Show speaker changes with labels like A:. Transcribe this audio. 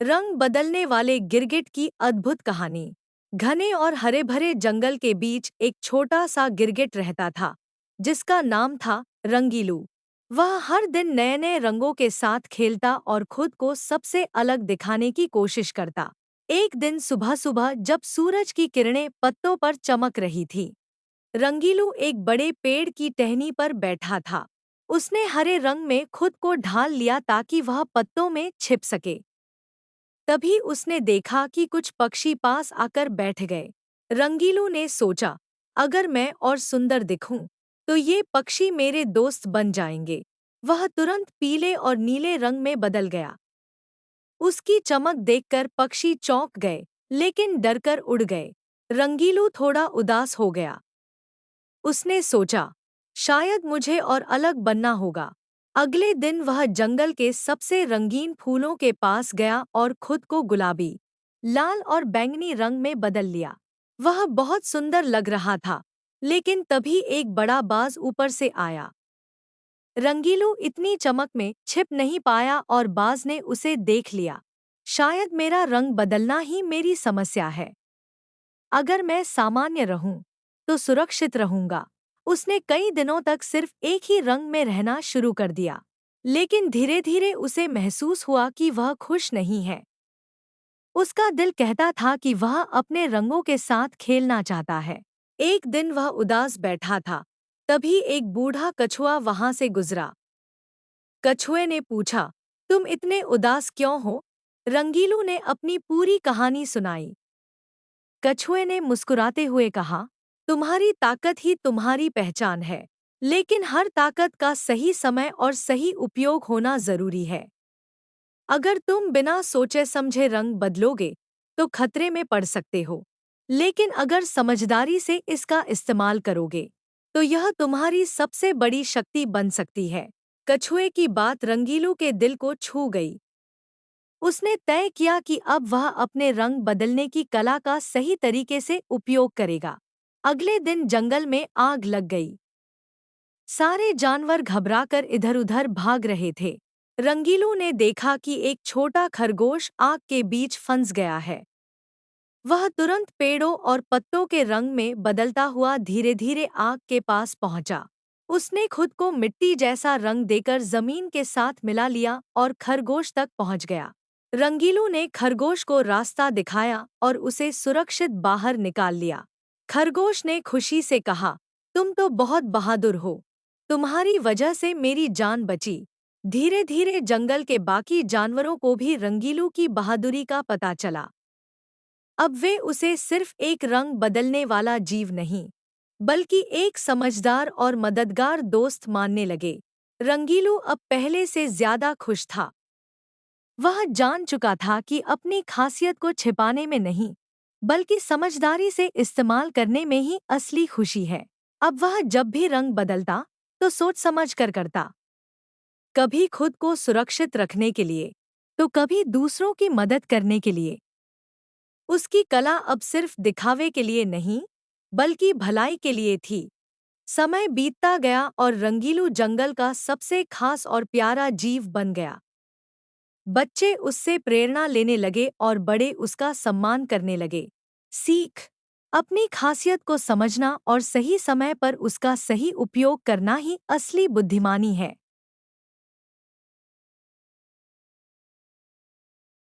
A: रंग बदलने वाले गिरगिट की अद्भुत कहानी। घने और हरे भरे जंगल के बीच एक छोटा सा गिरगिट रहता था, जिसका नाम था रंगीलू। वह हर दिन नए नए रंगों के साथ खेलता और खुद को सबसे अलग दिखाने की कोशिश करता। एक दिन सुबह सुबह जब सूरज की किरणें पत्तों पर चमक रही थी, रंगीलू एक बड़े पेड़ की टहनी पर बैठा था। उसने हरे रंग में खुद को ढाल लिया ताकि वह पत्तों में छिप सके। तभी उसने देखा कि कुछ पक्षी पास आकर बैठ गए। रंगीलू ने सोचा, अगर मैं और सुंदर दिखूं, तो ये पक्षी मेरे दोस्त बन जाएंगे। वह तुरंत पीले और नीले रंग में बदल गया। उसकी चमक देखकर पक्षी चौंक गए, लेकिन डरकर उड़ गए। रंगीलू थोड़ा उदास हो गया। उसने सोचा, शायद मुझे और अलग बनना होगा। अगले दिन वह जंगल के सबसे रंगीन फूलों के पास गया और खुद को गुलाबी, लाल और बैंगनी रंग में बदल लिया। वह बहुत सुंदर लग रहा था, लेकिन तभी एक बड़ा बाज ऊपर से आया। रंगीलू इतनी चमक में छिप नहीं पाया और बाज ने उसे देख लिया। शायद मेरा रंग बदलना ही मेरी समस्या है। अगर मैं सामान्य रहूं, तो सुरक्षित रहूंगा। उसने कई दिनों तक सिर्फ एक ही रंग में रहना शुरू कर दिया, लेकिन धीरे धीरे उसे महसूस हुआ कि वह खुश नहीं है। उसका दिल कहता था कि वह अपने रंगों के साथ खेलना चाहता है। एक दिन वह उदास बैठा था, तभी एक बूढ़ा कछुआ वहां से गुजरा। कछुए ने पूछा, तुम इतने उदास क्यों हो? रंगीलू ने अपनी पूरी कहानी सुनाई। कछुए ने मुस्कुराते हुए कहा, तुम्हारी ताकत ही तुम्हारी पहचान है, लेकिन हर ताकत का सही समय और सही उपयोग होना जरूरी है। अगर तुम बिना सोचे समझे रंग बदलोगे, तो खतरे में पड़ सकते हो, लेकिन अगर समझदारी से इसका इस्तेमाल करोगे, तो यह तुम्हारी सबसे बड़ी शक्ति बन सकती है। कछुए की बात रंगीलू के दिल को छू गई। उसने तय किया कि अब वह अपने रंग बदलने की कला का सही तरीके से उपयोग करेगा। अगले दिन जंगल में आग लग गई। सारे जानवर घबराकर इधर-उधर भाग रहे थे। रंगीलू ने देखा कि एक छोटा खरगोश आग के बीच फंस गया है। वह तुरंत पेड़ों और पत्तों के रंग में बदलता हुआ धीरे-धीरे आग के पास पहुंचा। उसने खुद को मिट्टी जैसा रंग देकर जमीन के साथ मिला लिया और खरगोश तक पहुंच गया। रंगीलू ने खरगोश को रास्ता दिखाया और उसे सुरक्षित बाहर निकाल लिया। खरगोश ने खुशी से कहा, तुम तो बहुत बहादुर हो। तुम्हारी वजह से मेरी जान बची। धीरे-धीरे जंगल के बाकी जानवरों को भी रंगीलू की बहादुरी का पता चला। अब वे उसे सिर्फ एक रंग बदलने वाला जीव नहीं, बल्कि एक समझदार और मददगार दोस्त मानने लगे। रंगीलू अब पहले से ज्यादा खुश था। वह जान चुका था कि अपनी खासियत को छिपाने में नहीं, बल्कि समझदारी से इस्तेमाल करने में ही असली खुशी है। अब वह जब भी रंग बदलता, तो सोच समझ कर करता। कभी खुद को सुरक्षित रखने के लिए, तो कभी दूसरों की मदद करने के लिए। उसकी कला अब सिर्फ दिखावे के लिए नहीं, बल्कि भलाई के लिए थी। समय बीतता गया और रंगीलू जंगल का सबसे खास और प्यारा जीव बन गया। बच्चे उससे प्रेरणा लेने लगे और बड़े उसका सम्मान करने लगे। सीख, अपनी खासियत को समझना और सही समय पर उसका सही उपयोग करना ही असली बुद्धिमानी है।